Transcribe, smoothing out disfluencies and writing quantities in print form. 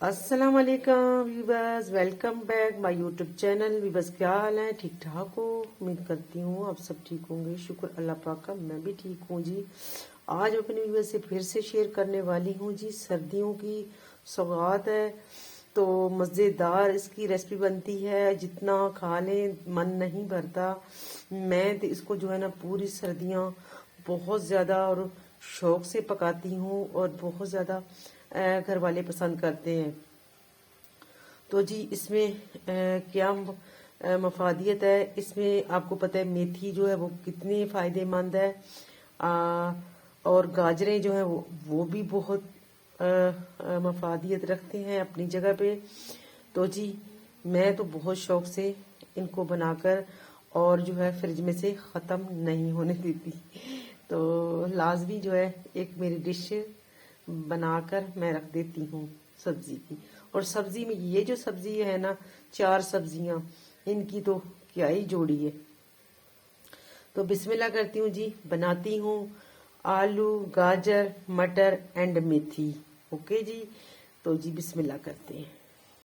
अस्सलाम वालेकुम viewers, welcome back my YouTube channel. Viewers, क्या हाल है? ठीक ठाक हो? उम्मीद करती हूँ आप सब ठीक होंगे। शुक्र अल्लाह पाक का, मैं भी ठीक हूँ जी। आज अपने वीवर्स से फिर से शेयर करने वाली हूँ जी, सर्दियों की सौगात है तो मज़ेदार इसकी रेसिपी बनती है, जितना खा लें मन नहीं भरता। मैं तो इसको जो है ना पूरी सर्दियाँ बहुत ज़्यादा और शौक से पकाती हूँ और बहुत ज़्यादा घर वाले पसंद करते हैं। तो जी इसमें क्या मफादियत है, इसमें आपको पता है मेथी जो है वो कितनी फ़ायदेमंद है। और गाजरें जो है वो भी बहुत मफादियत रखते हैं अपनी जगह पे। तो जी मैं तो बहुत शौक से इनको बनाकर और जो है फ्रिज में से ख़त्म नहीं होने देती। तो लाजमी जो है एक मेरी डिश बनाकर मैं रख देती हूँ सब्जी की। और सब्जी में ये जो सब्जी है ना, 4 सब्जियां, इनकी तो क्या ही जोड़ी है। तो बिस्मिल्लाह करती हूँ जी, बनाती हूँ आलू, गाजर, मटर एंड मेथी। ओके जी, तो जी बिस्मिल्लाह करते हैं।